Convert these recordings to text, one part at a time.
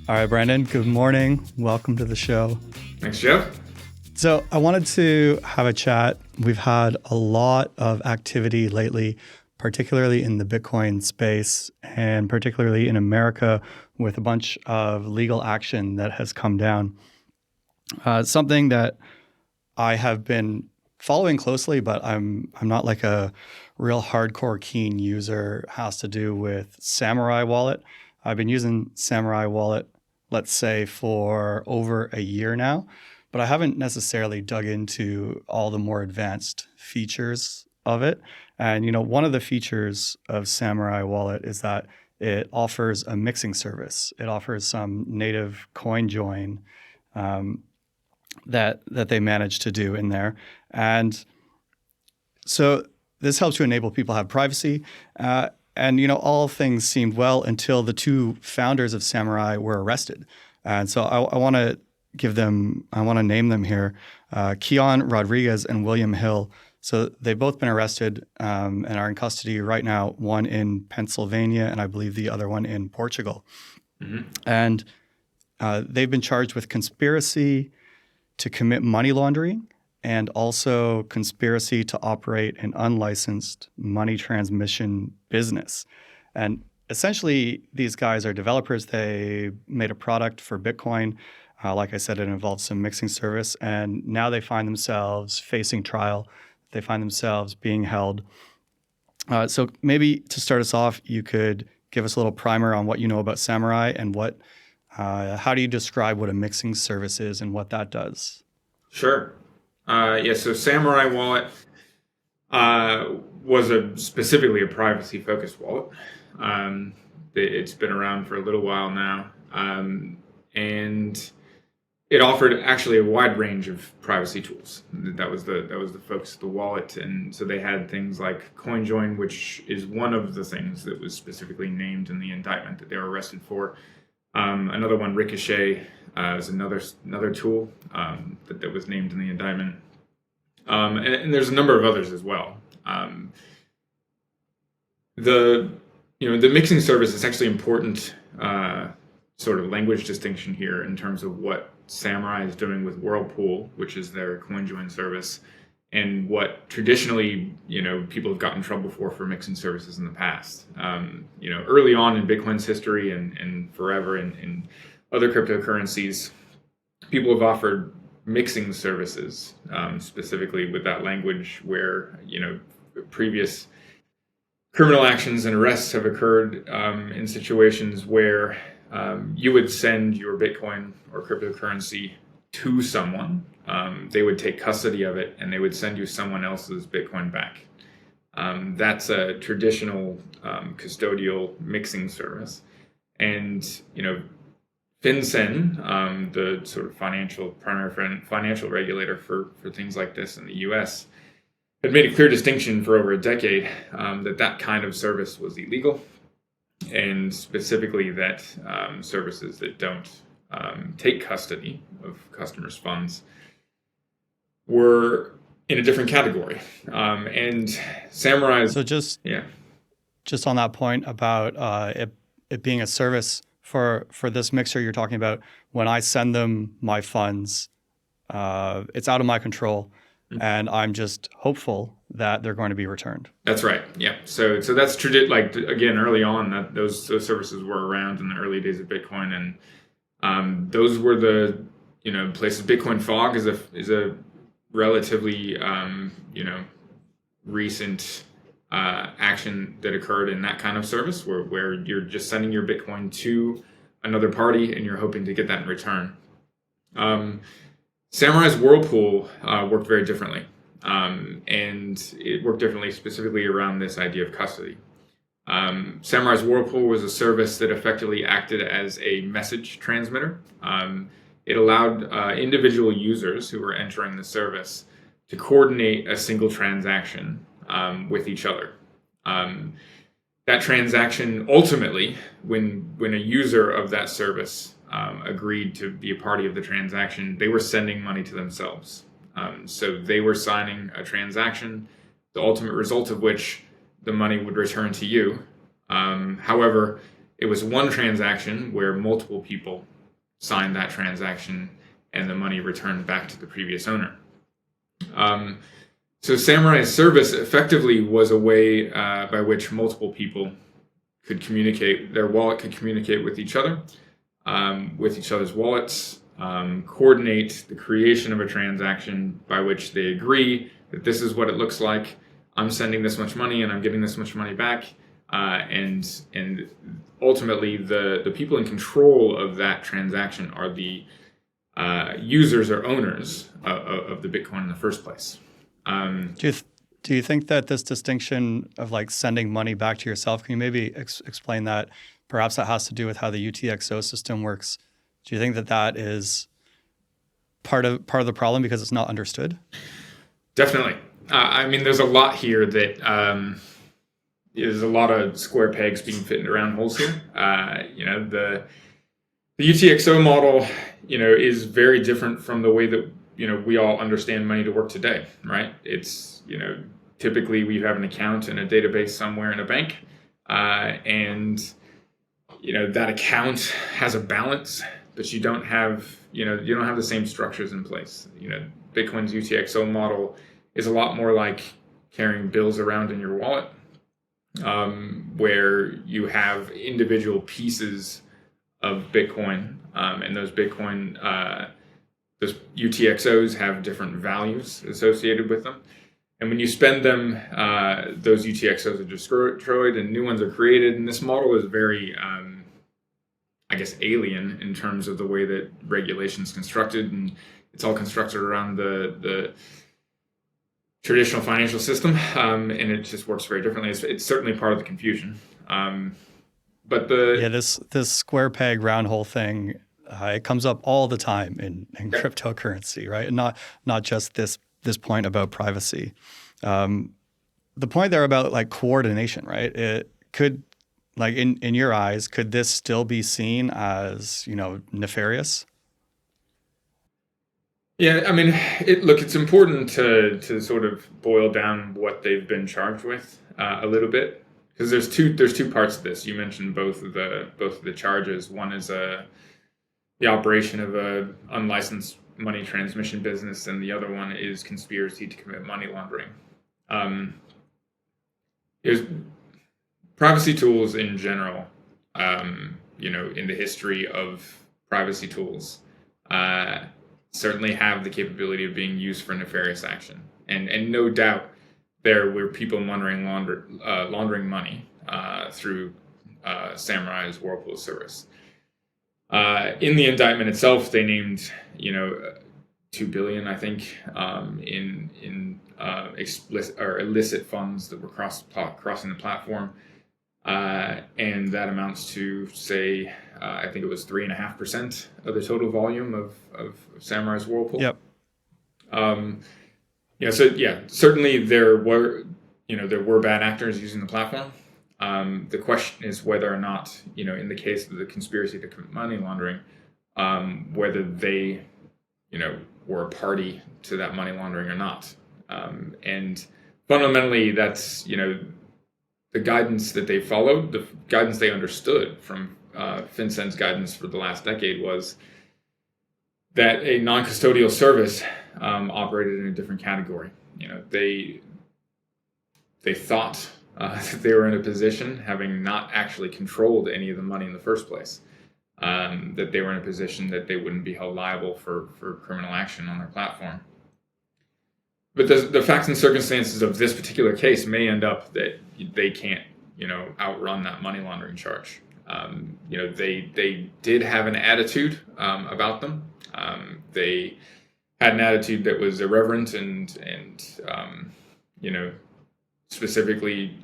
All right, Brandon, good morning. Welcome to the show. Thanks, Jeff. So I wanted to have a chat. We've had a lot of activity lately, particularly in the Bitcoin space and particularly in America with a bunch of legal action that has come down. Something that I have been following closely, but I'm not like a real hardcore keen user, has to do with Samourai wallet. I've been using Samourai wallet, let's say, for over a year now, but I haven't necessarily dug into all the more advanced features of it. And, one of the features of Samourai wallet is that it offers a mixing service. It offers some native coin join that they managed to do in there. And so this helps to enable people to have privacy. And, all things seemed well until the two founders of Samourai were arrested. And so I want to name them here, Keon Rodriguez and William Hill. So they've both been arrested and are in custody right now, one in Pennsylvania and I believe the other one in Portugal. Mm-hmm. And they've been charged with conspiracy to commit money laundering and also conspiracy to operate an unlicensed money transmission business. And essentially, these guys are developers. They made a product for Bitcoin. Like I said, it involves some mixing service. And now they find themselves facing trial. They find themselves being held. So maybe to start us off, you could give us a little primer on what you know about Samourai and how do you describe what a mixing service is and what that does? Sure. So Samourai wallet was specifically a privacy-focused wallet. It's been around for a little while now, and it offered actually a wide range of privacy tools. That was the focus of the wallet, and so they had things like CoinJoin, which is one of the things that was specifically named in the indictment that they were arrested for. Another one, Ricochet, is another tool that was named in the indictment, and there's a number of others as well. The mixing service is actually important sort of language distinction here in terms of what Samourai is doing with Whirlpool, which is their CoinJoin service, and what traditionally people have gotten in trouble for mixing services in the past. Early on in Bitcoin's history and forever in other cryptocurrencies, people have offered mixing services, specifically with that language where previous criminal actions and arrests have occurred in situations where you would send your Bitcoin or cryptocurrency to someone. They would take custody of it and they would send you someone else's Bitcoin back. That's a traditional custodial mixing service. And, FinCEN, the sort of primary financial regulator for things like this in the U.S., had made a clear distinction for over a decade that kind of service was illegal, and specifically that services that don't take custody of customers' funds were in a different category. And Samourai... So just on that point about it being a service for this mixer you're talking about, when I send them my funds, it's out of my control. And I'm just hopeful that they're going to be returned. That's right. Yeah. So that's again, early on, those services were around in the early days of Bitcoin, and those were the places. Bitcoin Fog is a relatively recent action that occurred in that kind of service, where you're just sending your Bitcoin to another party and you're hoping to get that in return. Samurai's Whirlpool worked very differently, and it worked differently specifically around this idea of custody. Samurai's Whirlpool was a service that effectively acted as a message transmitter. It allowed individual users who were entering the service to coordinate a single transaction with each other. That transaction ultimately, when a user of that service agreed to be a party of the transaction, they were sending money to themselves. So they were signing a transaction, the ultimate result of which the money would return to you. However, it was one transaction where multiple people sign that transaction and the money returned back to the previous owner. So Samourai service effectively was a way by which multiple people could communicate, their wallet could communicate with each other, with each other's wallets, coordinate the creation of a transaction by which they agree that this is what it looks like. I'm sending this much money and I'm getting this much money back. And ultimately, the people in control of that transaction are the users or owners of the Bitcoin in the first place. Do you think that this distinction of like sending money back to yourself, can you maybe explain that? Perhaps that has to do with how the UTXO system works. Do you think that that is part of the problem because it's not understood? Definitely. I mean, there's a lot here that there's a lot of square pegs being fitted around holes here. The UTXO model, is very different from the way that we all understand money to work today, right? It's typically we have an account in a database somewhere in a bank, and that account has a balance, but you don't have the same structures in place. Bitcoin's UTXO model is a lot more like carrying bills around in your wallet, where you have individual pieces of Bitcoin, and those UTXOs have different values associated with them. And when you spend them, those UTXOs are destroyed and new ones are created. And this model is very, alien in terms of the way that regulation is constructed. And it's all constructed around the traditional financial system, and it just works very differently. It's certainly part of the confusion. This square peg round hole thing, it comes up all the time in cryptocurrency, right? And not just this point about privacy. The point there about like coordination, right? It could, like in your eyes, could this still be seen as nefarious? Yeah, I mean, it's important to sort of boil down what they've been charged with a little bit, because there's two parts to this. You mentioned both of the charges. One is the operation of a unlicensed money transmission business, and the other one is conspiracy to commit money laundering. Privacy tools in general, in the history of privacy tools, certainly have the capability of being used for nefarious action. And no doubt there were people laundering money through Samourai's Whirlpool service. In the indictment itself, they named, $2 billion, I think, in explicit or illicit funds that were crossing the platform. And that amounts to, say, I think it was 3.5% of the total volume of Samourai's Whirlpool. Yep. Certainly there were bad actors using the platform. The question is whether or not, in the case of the conspiracy to commit money laundering, whether they, were a party to that money laundering or not. And fundamentally, that's, the guidance that they followed, the guidance they understood from FinCEN's guidance for the last decade was that a non-custodial service operated in a different category. They thought that they were in a position, having not actually controlled any of the money in the first place, that they were in a position that they wouldn't be held liable for criminal action on their platform. But the facts and circumstances of this particular case may end up that they can't, outrun that money laundering charge. They did have an attitude about them. They had an attitude that was irreverent and specifically,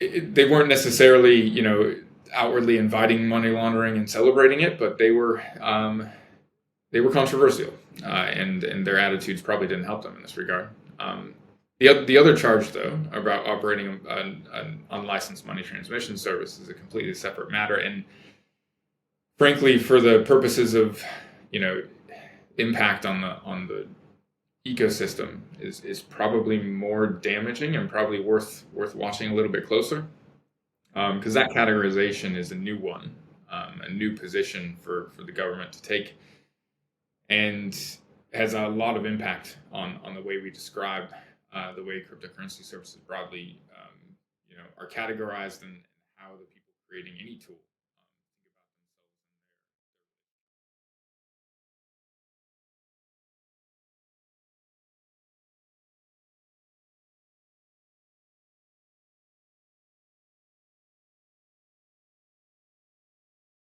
they weren't necessarily, outwardly inviting money laundering and celebrating it, but they were controversial, and their attitudes probably didn't help them in this regard. The other charge, though, about operating an unlicensed money transmission service is a completely separate matter, and frankly, for the purposes of impact on the ecosystem, is probably more damaging and probably worth watching a little bit closer, because that categorization is a new one. a new position for the government to take, and has a lot of impact on the way we describe the way cryptocurrency services broadly are categorized and how the people creating any tool